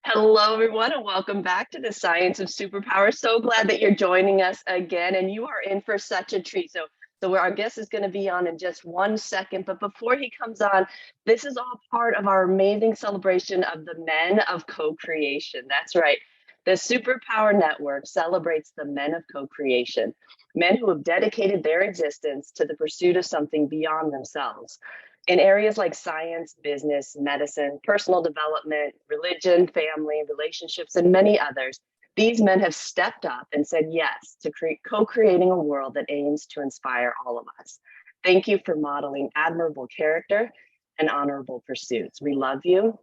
Hello, everyone, and welcome back to the Science of Superpower. So glad that you're joining us again, and you are in for such a treat. So our guest is going to be on in just 1 second, but before he comes on, this is all part of our amazing celebration of the men of co-creation. That's right. The Superpower Network celebrates the men of co-creation, men who have dedicated their existence to the pursuit of something beyond themselves. In areas like science, business, medicine, personal development, religion, family, relationships, and many others, these men have stepped up and said yes to co-creating a world that aims to inspire all of us. Thank you for modeling admirable character and honorable pursuits. We love you,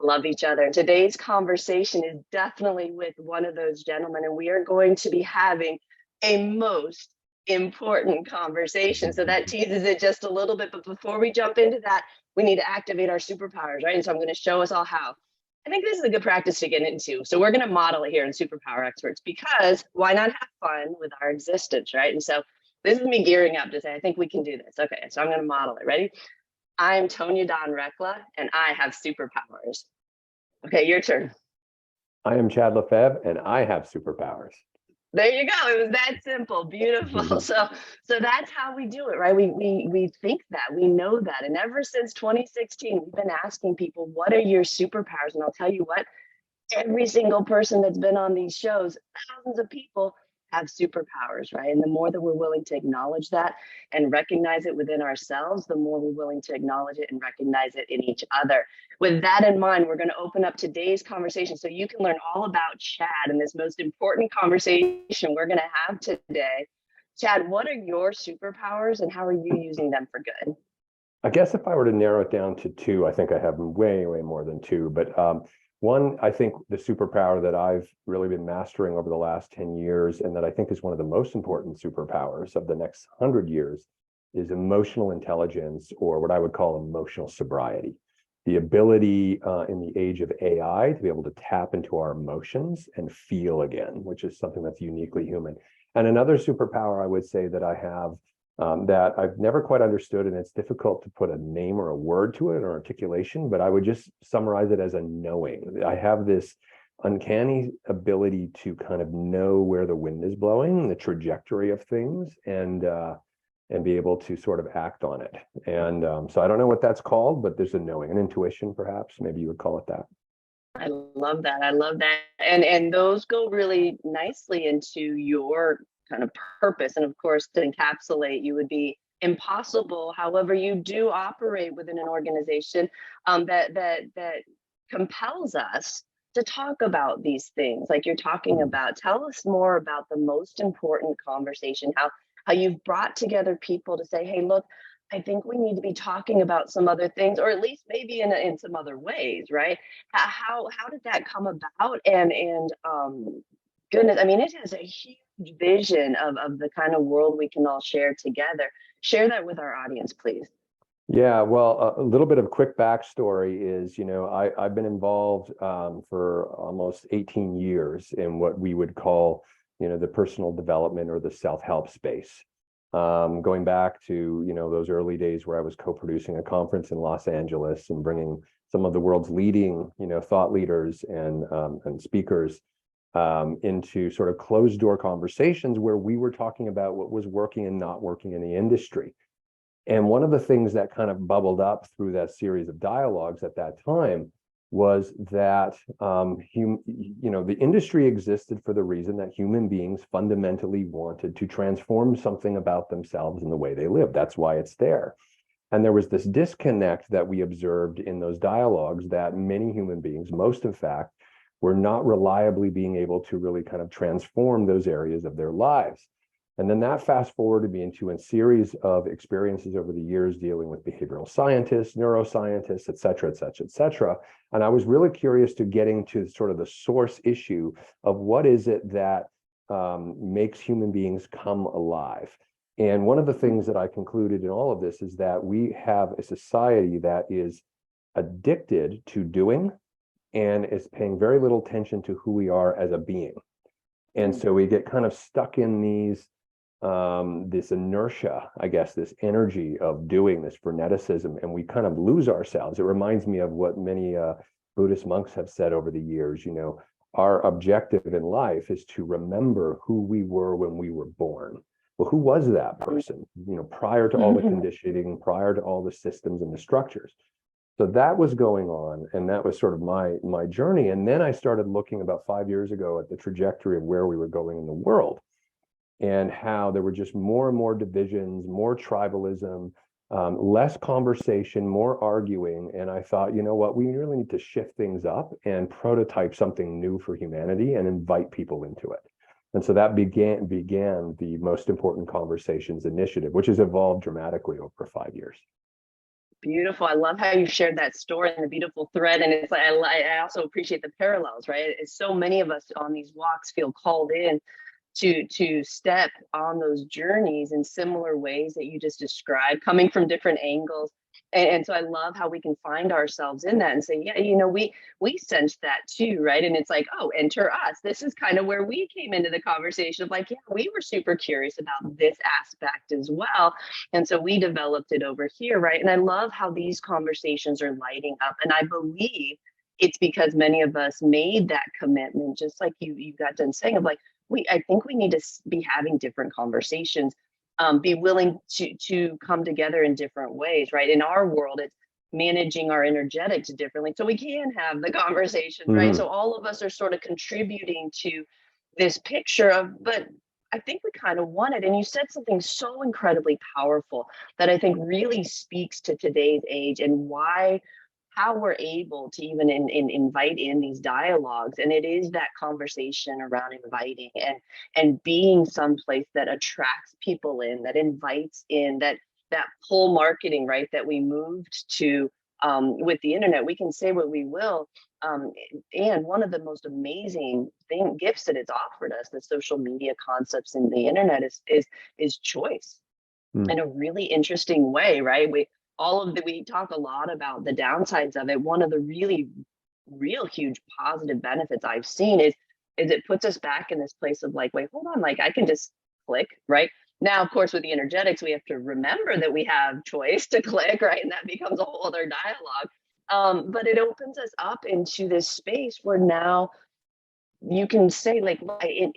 love each other. And today's conversation is definitely with one of those gentlemen, and we are going to be having a most important conversation. So that teases it just a little bit. But before we jump into that, we need to activate our superpowers, right? And so I'm going to show us all how. I think this is a good practice to get into. So we're going to model it here in Superpower Experts, because why not have fun with our existence, right? And so this is me gearing up to say, I think we can do this. Okay, so I'm going to model it. Ready? I'm Tonya Dawn Recla, and I have superpowers. Okay, your turn. I am Chad Lefevre, and I have superpowers. There you go. It was that simple. Beautiful. So that's how we do it, right? We think that, we know that. And ever since 2016, we've been asking people, what are your superpowers? And I'll tell you what, every single person that's been on these shows, thousands of people have superpowers, right? And the more that we're willing to acknowledge that and recognize it within ourselves, the more we're willing to acknowledge it and recognize it in each other. With that in mind, we're going to open up today's conversation so you can learn all about Chad and this most important conversation we're going to have today. Chad, what are your superpowers and how are you using them for good? I guess if I were to narrow it down to two, I think I have way, way more than two. But one, I think the superpower that I've really been mastering over the last 10 years, and that I think is one of the most important superpowers of the next 100 years, is emotional intelligence, or what I would call emotional sobriety. The ability in the age of AI to be able to tap into our emotions and feel again, which is something that's uniquely human. And another superpower I would say that I have that I've never quite understood, and it's difficult to put a name or a word to it or articulation, but I would just summarize it as a knowing. I have this uncanny ability to kind of know where the wind is blowing, the trajectory of things, and be able to sort of act on it. And so I don't know what that's called, but there's a knowing, an intuition, perhaps, maybe you would call it that. I love that. I love that. And those go really nicely into your kind of purpose. And of course, to encapsulate, you would be impossible. However, you do operate within an organization that compels us to talk about these things like you're talking about. Tell us more about the most important conversation, how you've brought together people to say, hey, look, I think we need to be talking about some other things, or at least maybe in some other ways, right? How did that come about? And goodness, I mean, it has a huge vision of the kind of world we can all share together. Share that with our audience, please. Yeah, well, a little bit of quick backstory is, I've been involved for almost 18 years in what we would call, the personal development or the self-help space. Going back to, those early days where I was co-producing a conference in Los Angeles and bringing some of the world's leading, thought leaders and speakers into sort of closed door conversations where we were talking about what was working and not working in the industry. And one of the things that kind of bubbled up through that series of dialogues at that time was that the industry existed for the reason that human beings fundamentally wanted to transform something about themselves and the way they live. That's why it's there. And there was this disconnect that we observed in those dialogues that many human beings, most in fact, were not reliably being able to really kind of transform those areas of their lives. And then that fast forwarded me into a series of experiences over the years dealing with behavioral scientists, neuroscientists, et cetera, et cetera, et cetera. And I was really curious to getting to sort of the source issue of what is it that makes human beings come alive. And one of the things that I concluded in all of this is that we have a society that is addicted to doing and is paying very little attention to who we are as a being. And so we get kind of stuck in this inertia, I guess, this energy of doing, this freneticism, and we kind of lose ourselves. It reminds me of what many Buddhist monks have said over the years, our objective in life is to remember who we were when we were born. Well, who was that person, prior to all the conditioning, prior to all the systems and the structures? So that was going on, and that was sort of my journey. And then I started looking about 5 years ago at the trajectory of where we were going in the world, and how there were just more and more divisions, more tribalism, less conversation, more arguing. And I thought, you know what, we really need to shift things up and prototype something new for humanity and invite people into it. And so that began the Most Important Conversations initiative, which has evolved dramatically over 5 years. Beautiful. I love how you shared that story and the beautiful thread. And it's like, I also appreciate the parallels, right? It's so many of us on these walks feel called in to step on those journeys in similar ways that you just described, coming from different angles. And so I love how we can find ourselves in that and say, yeah, we sense that too, right? And it's like, oh, enter us. This is kind of where we came into the conversation of like, yeah, we were super curious about this aspect as well. And so we developed it over here, right? And I love how these conversations are lighting up. And I believe it's because many of us made that commitment, just like you got done saying, of like, I think we need to be having different conversations, be willing to come together in different ways, right? In our world, it's managing our energetics differently so we can have the conversations, right? So all of us are sort of contributing to this picture of, but I think we kind of want it. And you said something so incredibly powerful that I think really speaks to today's age and how we're able to even invite in these dialogues. And it is that conversation around inviting and being someplace that attracts people in, that invites in, that pull marketing, right, that we moved to with the internet. We can say what we will. And one of the most amazing gifts that it's offered us, the social media concepts and the internet, is choice in a really interesting way, right? We talk a lot about the downsides of it. One of the really real huge positive benefits I've seen is it puts us back in this place of like, wait, hold on, like I can just click, right? Now, of course, with the energetics, we have to remember that we have choice to click, right? And that becomes a whole other dialogue. But it opens us up into this space where now you can say like,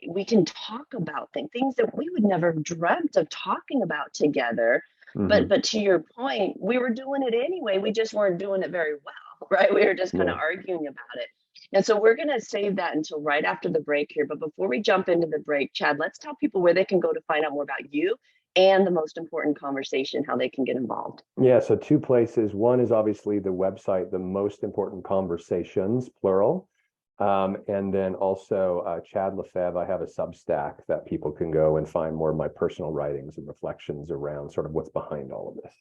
we can talk about things that we would never have dreamt of talking about together. But to your point, we were doing it anyway. We just weren't doing it very well, right? We were just kind of arguing about it. And so we're going to save that until right after the break here. But before we jump into the break, Chad, let's tell people where they can go to find out more about you and the Most Important Conversation, how they can get involved. Yeah, so two places. One is obviously the website, the Most Important Conversations, plural. And then also Chad Lefevre, I have a Substack that people can go and find more of my personal writings and reflections around sort of what's behind all of this.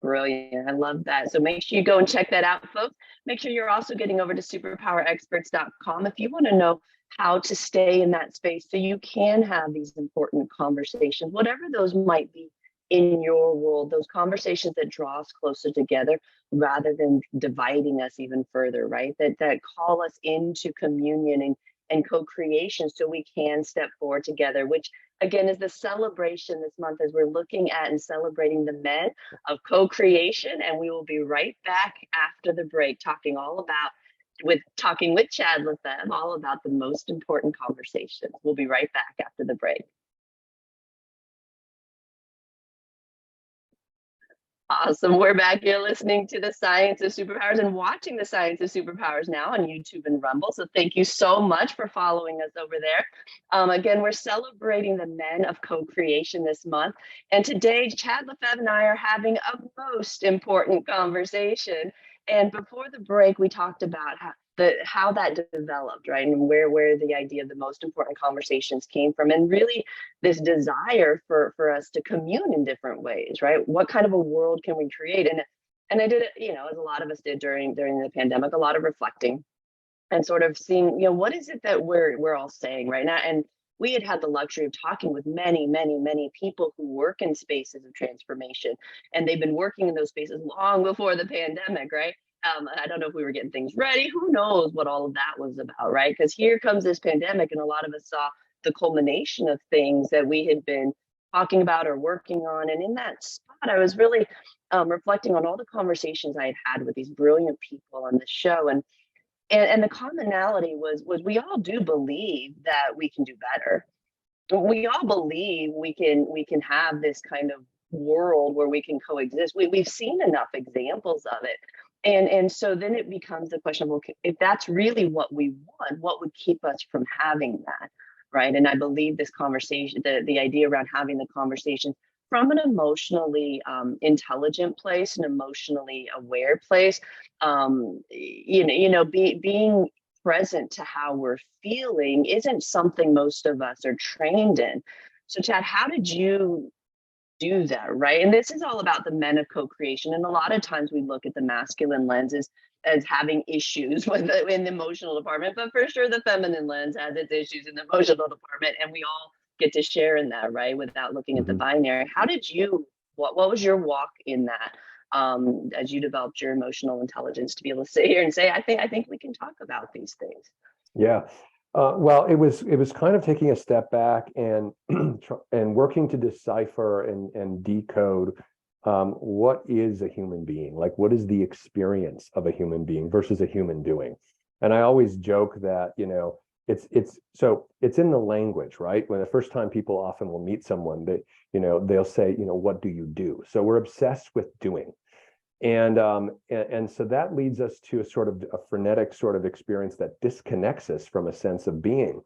Brilliant. I love that. So make sure you go and check that out, folks. Make sure you're also getting over to superpowerexperts.com if you want to know how to stay in that space so you can have these important conversations, whatever those might be in your world, those conversations that draw us closer together rather than dividing us even further, right? That call us into communion and co-creation so we can step forward together, which again is the celebration this month as we're looking at and celebrating the men of co-creation. And we will be right back after the break talking with Chad Lefevre all about the most important conversations. We'll be right back after the break. Awesome. We're back here listening to the Science of Superpowers and watching the Science of Superpowers now on YouTube and Rumble. So thank you so much for following us over there. Again, we're celebrating the men of co-creation this month. And today, Chad Lefevre and I are having a most important conversation. And before the break, we talked about how that developed, right? And where the idea of the most important conversations came from, and really this desire for us to commune in different ways, right? What kind of a world can we create? And I did it, as a lot of us did during the pandemic, a lot of reflecting and sort of seeing, what is it that we're all saying right now? And we had the luxury of talking with many, many, many people who work in spaces of transformation, and they've been working in those spaces long before the pandemic, right? I don't know if we were getting things ready. Who knows what all of that was about, right? Because here comes this pandemic, and a lot of us saw the culmination of things that we had been talking about or working on. And in that spot, I was really reflecting on all the conversations I had with these brilliant people on the show. And And the commonality was we all do believe that we can do better. We all believe we can have this kind of world where we can coexist. We've seen enough examples of it. And so then it becomes the question of, okay, if that's really what we want, what would keep us from having that? Right. And I believe this conversation, the idea around having the conversation from an emotionally intelligent place, an emotionally aware place, being present to how we're feeling isn't something most of us are trained in. So, Chad, how did you do that, right? And this is all about the men of co-creation. And a lot of times we look at the masculine lenses as having issues in the emotional department, but for sure the feminine lens has its issues in the emotional department, and we all get to share in that, right? Without looking at the Mhm. binary. How did you? What was your walk in that? As you developed your emotional intelligence to be able to sit here and say, I think we can talk about these things. Yeah. Well, it was kind of taking a step back and and working to decipher and decode what is a human being, like what is the experience of a human being versus a human doing. And I always joke that, it's in the language, right? When the first time people often will meet someone, they'll say, what do you do? So we're obsessed with doing. And so that leads us to a sort of a frenetic sort of experience that disconnects us from a sense of being.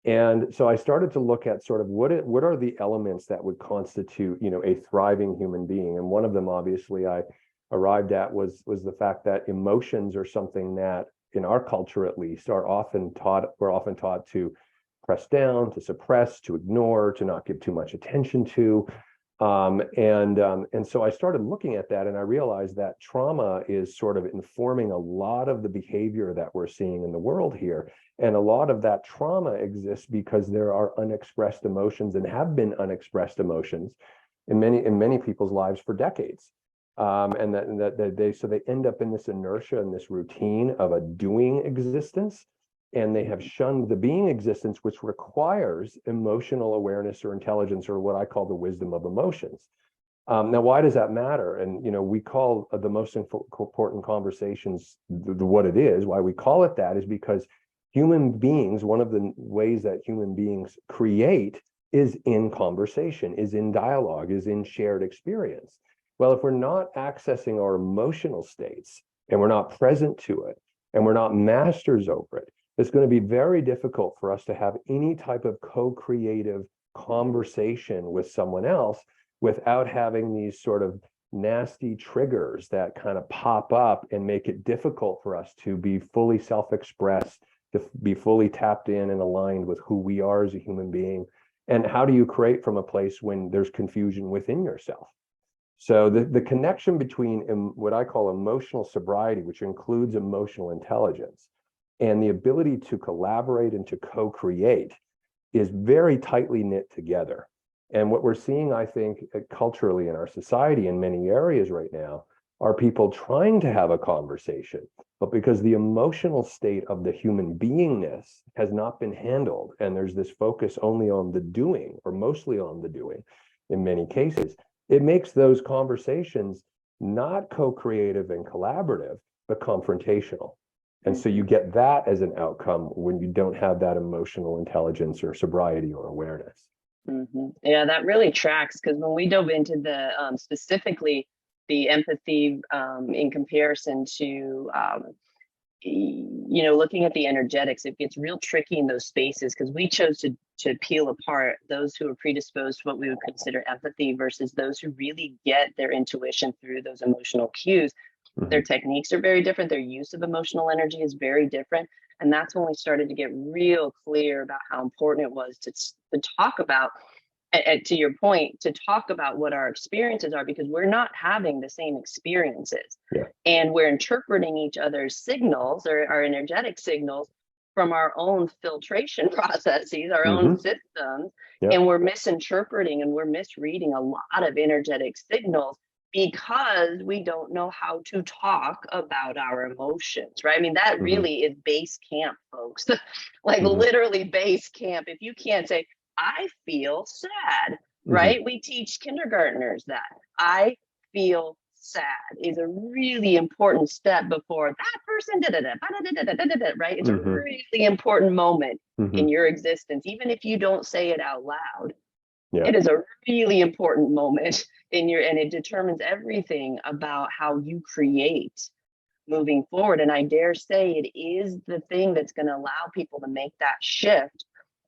And so I started to look at sort of what are the elements that would constitute, a thriving human being. And one of them, obviously, I arrived at was the fact that emotions are something that, in our culture at least, we're often taught to press down, to suppress, to ignore, to not give too much attention to. And so I started looking at that, and I realized that trauma is sort of informing a lot of the behavior that we're seeing in the world here. And a lot of that trauma exists because there are unexpressed emotions and have been unexpressed emotions in many people's lives for decades. And that they end up in this inertia and this routine of a doing existence, and they have shunned the being existence, which requires emotional awareness or intelligence, or what I call the wisdom of emotions. Now, why does that matter? And we call the most important conversations what it is. Why we call it that is because human beings, one of the ways that human beings create is in conversation, is in dialogue, is in shared experience. Well, if we're not accessing our emotional states and we're not present to it and we're not masters over it, it's going to be very difficult for us to have any type of co-creative conversation with someone else without having these sort of nasty triggers that kind of pop up and make it difficult for us to be fully self-expressed, to be fully tapped in and aligned with who we are as a human being. And how do you create from a place when there's confusion within yourself? So the connection between what I call emotional sobriety, which includes emotional intelligence, and the ability to collaborate and to co-create is very tightly knit together. And what we're seeing, I think, culturally in our society in many areas right now are people trying to have a conversation, but because the emotional state of the human beingness has not been handled, and there's this focus only on the doing, or mostly on the doing in many cases, it makes those conversations not co-creative and collaborative, but confrontational. And so you get that as an outcome when you don't have that emotional intelligence or sobriety or awareness. Yeah, that really tracks, because when we dove into the specifically the empathy in comparison to looking at the energetics, it gets real tricky in those spaces, because we chose to peel apart those who are predisposed to what we would consider empathy versus those who really get their intuition through those emotional cues. Their Mhm. techniques are very different. Their use of emotional energy is very different. And that's when we started to get real clear about how important it was to talk about, and to your point, to talk about what our experiences are, because we're not having the same experiences. Yeah. And we're interpreting each other's signals, or our energetic signals, from our own filtration processes, our own Hmm. systems. Yeah. And we're misinterpreting and we're misreading a lot of energetic signals because we don't know how to talk about our emotions, right? I mean, that Hmm. really is base camp, folks. Like Hmm. literally base camp. If you can't say, I feel sad, Hmm. right? We teach kindergartners that. I feel sad is a really important step before that person did it, right? It's a really important moment in your existence, even if you don't say it out loud. Yeah. It is a really important moment in your, and it determines everything about how you create moving forward. And I dare say it is the thing that's going to allow people to make that shift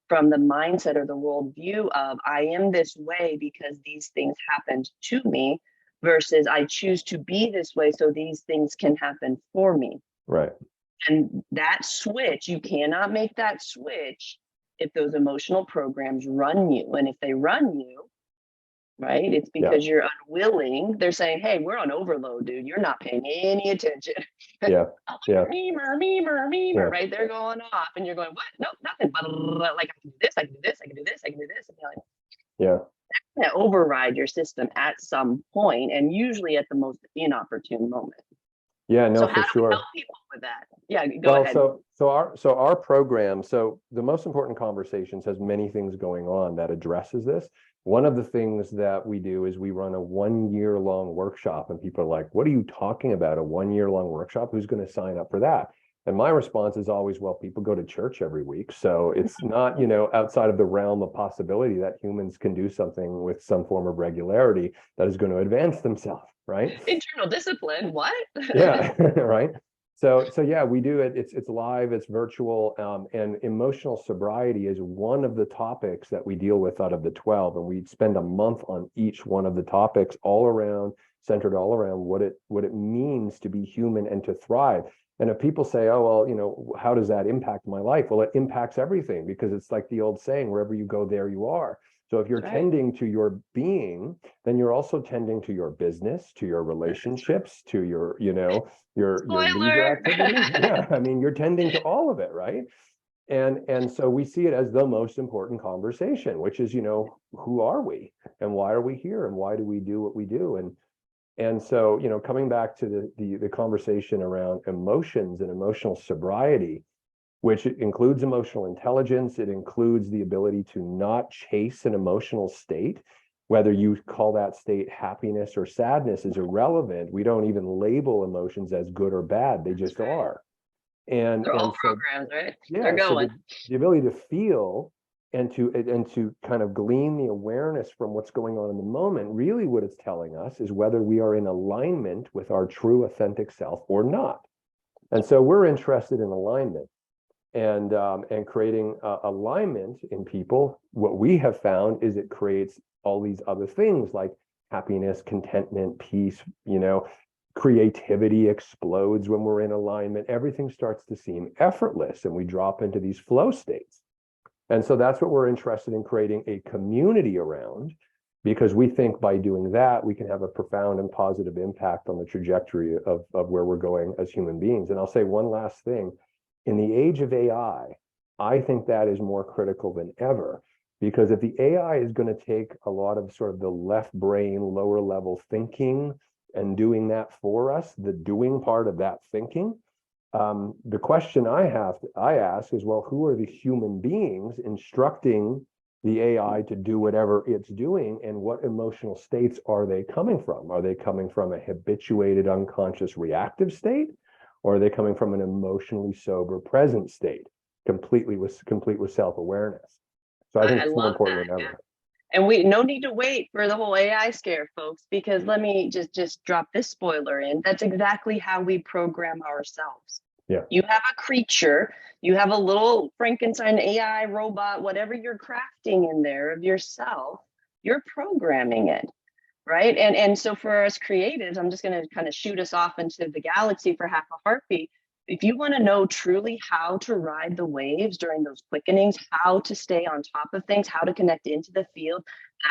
from the mindset or the worldview of I am this way because these things happened to me versus I choose to be this way so these things can happen for me. Right. And that switch, you cannot make that switch if those emotional programs run you. And if they run you, right, it's because you're unwilling. They're saying, hey, we're on overload, dude. You're not paying any attention. Yeah. Yeah. Memer, right? They're going off and you're going, what? Nope, nothing. But like, I can do this, I can do this, I can do this, I can do this. And you're like, yeah. That's going to override your system at some point, and usually at the most inopportune moment. Yeah, no, So for how do we sure. help people with that? Yeah, go ahead. So our program, so the most important conversations has many things going on that addresses this. One of the things that we do is we run a 1-year long workshop, and people are like, what are you talking about? A 1-year long workshop? Who's going to sign up for that? And my response is always, well, people go to church every week. So it's not, outside of the realm of possibility that humans can do something with some form of regularity that is going to advance themselves, right? Internal discipline, what? Yeah, right. So yeah, we do it. It's live, it's virtual, and emotional sobriety is one of the topics that we deal with out of the 12, and we spend a month on each one of the topics, centered all around what it means to be human and to thrive. And if people say, oh, well, how does that impact my life? Well, it impacts everything, because it's like the old saying, wherever you go, there you are. So if you're tending to your being, then you're also tending to your business, to your relationships, to your leisure activities. Yeah, I mean, you're tending to all of it, right? And so we see it as the most important conversation, which is, who are we and why are we here and why do we do what we do? And so, coming back to the conversation around emotions and emotional sobriety, which includes emotional intelligence. It includes the ability to not chase an emotional state. Whether you call that state happiness or sadness is irrelevant. We don't even label emotions as good or bad. They just are. And they're all so, programs, right? Yeah, they're going. So the ability to feel and to kind of glean the awareness from what's going on in the moment, really what it's telling us is whether we are in alignment with our true authentic self or not. And so we're interested in alignment. And creating alignment in people. What we have found is it creates all these other things like happiness, contentment, peace, creativity explodes when we're in alignment. Everything starts to seem effortless and we drop into these flow states. And so that's what we're interested in creating a community around, because we think by doing that, we can have a profound and positive impact on the trajectory of where we're going as human beings. And I'll say one last thing. In the age of AI, I think that is more critical than ever, because if the AI is going to take a lot of sort of the left brain, lower level thinking and doing that for us, the doing part of that thinking, the question I ask is, well, who are the human beings instructing the AI to do whatever it's doing, and what emotional states are they coming from? Are they coming from a habituated, unconscious, reactive state? Or are they coming from an emotionally sober, present state, complete with self-awareness? So I think it's more important than ever. Yeah. And we no need to wait for the whole AI scare, folks, because let me just drop this spoiler in. That's exactly how we program ourselves. Yeah. You have a creature, you have a little Frankenstein AI robot, whatever you're crafting in there of yourself, you're programming it. Right. And so for us creatives, I'm just going to kind of shoot us off into the galaxy for half a heartbeat. If you want to know truly how to ride the waves during those quickenings, how to stay on top of things, how to connect into the field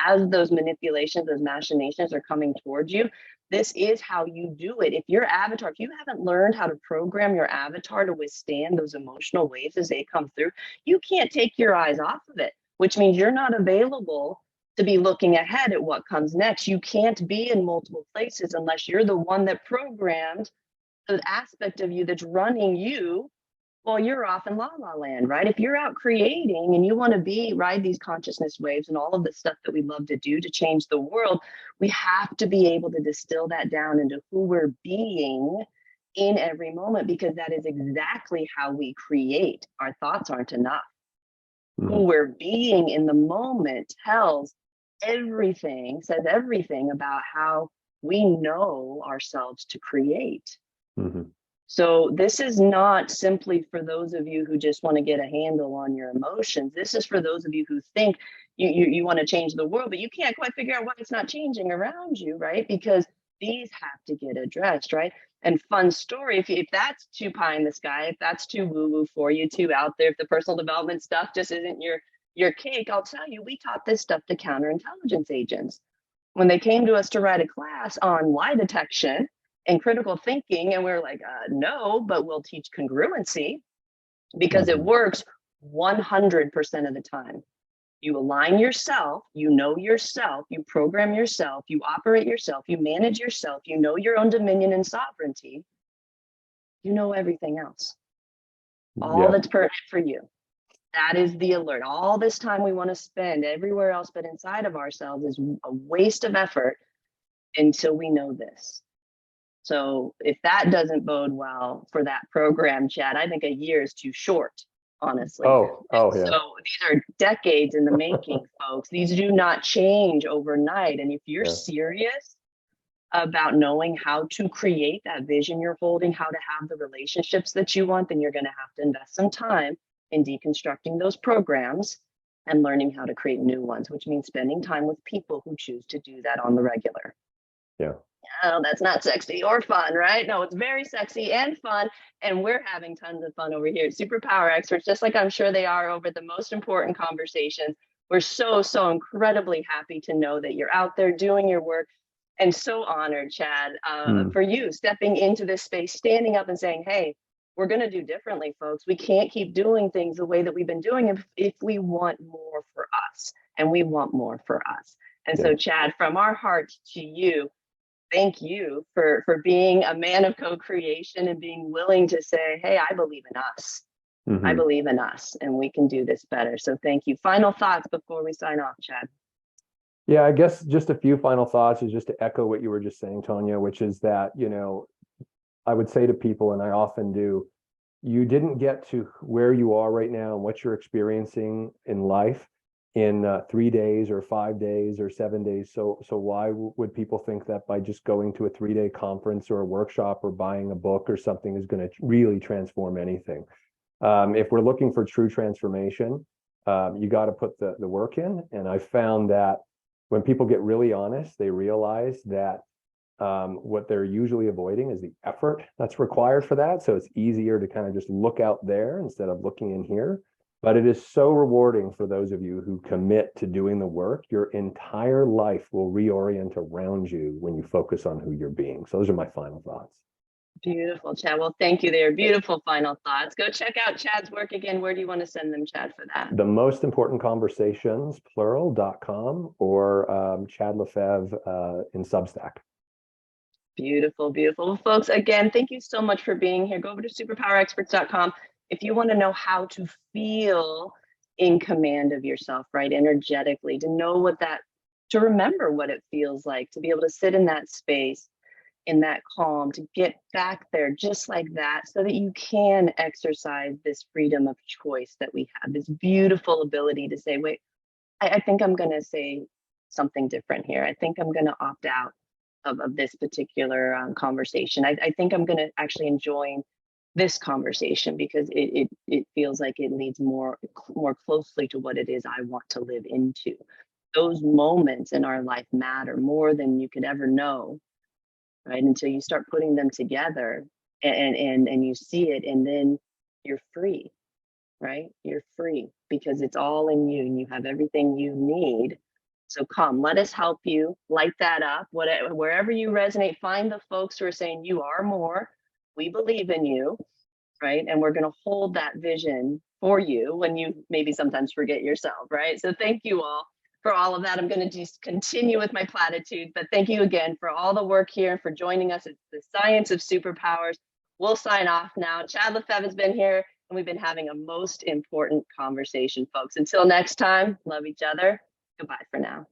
as those manipulations, those machinations are coming towards you, this is how you do it. If your avatar, if you haven't learned how to program your avatar to withstand those emotional waves as they come through, you can't take your eyes off of it, which means you're not available to be looking ahead at what comes next. You can't be in multiple places unless you're the one that programmed the aspect of you that's running you well, you're off in la la land, right? If you're out creating and you want to ride these consciousness waves and all of the stuff that we love to do to change the world, we have to be able to distill that down into who we're being in every moment, because that is exactly how we create. Our thoughts aren't enough. Who Mhm. we're being in the moment says everything about how we know ourselves to create. Mhm. So this is not simply for those of you who just want to get a handle on your emotions. This is for those of you who think you want to change the world, but you can't quite figure out why it's not changing around you, right? Because these have to get addressed, right? And fun story, if that's too pie in the sky, if that's too woo-woo for you, too out there, if the personal development stuff just isn't your cake, I'll tell you, we taught this stuff to counterintelligence agents. When they came to us to write a class on lie detection and critical thinking, and we were like, no, but we'll teach congruency because it Mhm. works 100% of the time. You align yourself, you know yourself, you program yourself, you operate yourself, you manage yourself, you know your own dominion and sovereignty, you know everything else, all Yeah. that's pertinent for you. That is the alert. All this time we want to spend everywhere else but inside of ourselves is a waste of effort until we know this. So if that doesn't bode well for that program, Chad, I think a year is too short, honestly. Oh, yeah. So these are decades in the making, folks. These do not change overnight. And if you're Yeah. serious about knowing how to create that vision you're holding, how to have the relationships that you want, then you're going to have to invest some time in deconstructing those programs and learning how to create new ones, which means spending time with people who choose to do that on the regular. Yeah. Oh, that's not sexy or fun, right? No, it's very sexy and fun. And we're having tons of fun over here at Superpower Experts, just like I'm sure they are over the most important conversations. We're so incredibly happy to know that you're out there doing your work, and so honored, Chad, Mm. for you stepping into this space, standing up and saying, hey, we're going to do differently, folks. We can't keep doing things the way that we've been doing if we want more for us, and we want more for us. And Yeah. so, Chad, from our hearts to you, thank you for being a man of co-creation and being willing to say, hey, I believe in us. I Mhm. believe in us and we can do this better. So thank you. Final thoughts before we sign off, Chad. Yeah, I guess just a few final thoughts is just to echo what you were just saying, Tonya, which is that, I would say to people, and I often do, you didn't get to where you are right now and what you're experiencing in life in 3 days or 5 days or 7 days. So why would people think that by just going to a 3 day conference or a workshop or buying a book or something is going to really transform anything? If we're looking for true transformation, you got to put the work in. And I found that when people get really honest, they realize that what they're usually avoiding is the effort that's required for that. So it's easier to kind of just look out there instead of looking in here. But it is so rewarding for those of you who commit to doing the work. Your entire life will reorient around you when you focus on who you're being. So those are my final thoughts. Beautiful, Chad. Well, thank you. They are beautiful final thoughts. Go check out Chad's work again. Where do you want to send them, Chad, for that? The most important conversations, plural.com or Chad Lefevre in Substack. Beautiful, beautiful. Well, folks, again, thank you so much for being here. Go over to superpowerexperts.com if you want to know how to feel in command of yourself, right? Energetically, to know to remember what it feels like, to be able to sit in that space, in that calm, to get back there just like that, so that you can exercise this freedom of choice that we have, this beautiful ability to say, wait, I think I'm going to say something different here. I think I'm going to opt out of this particular conversation. I think I'm going to actually enjoy this conversation because it feels like it leads more closely to what it is I want to live into. Those moments in our life matter more than you could ever know, right? Until you start putting them together and you see it, and then you're free, right? You're free because it's all in you and you have everything you need. So come, let us help you light that up. Whatever, wherever you resonate, find the folks who are saying you are more. We believe in you, right? And we're going to hold that vision for you when you maybe sometimes forget yourself, right? So thank you all for all of that. I'm going to just continue with my platitudes, but thank you again for all the work here and for joining us. It's the Science of Superpowers. We'll sign off now. Chad Lefevre has been here. And we've been having a most important conversation, folks. Until next time, love each other. Goodbye for now.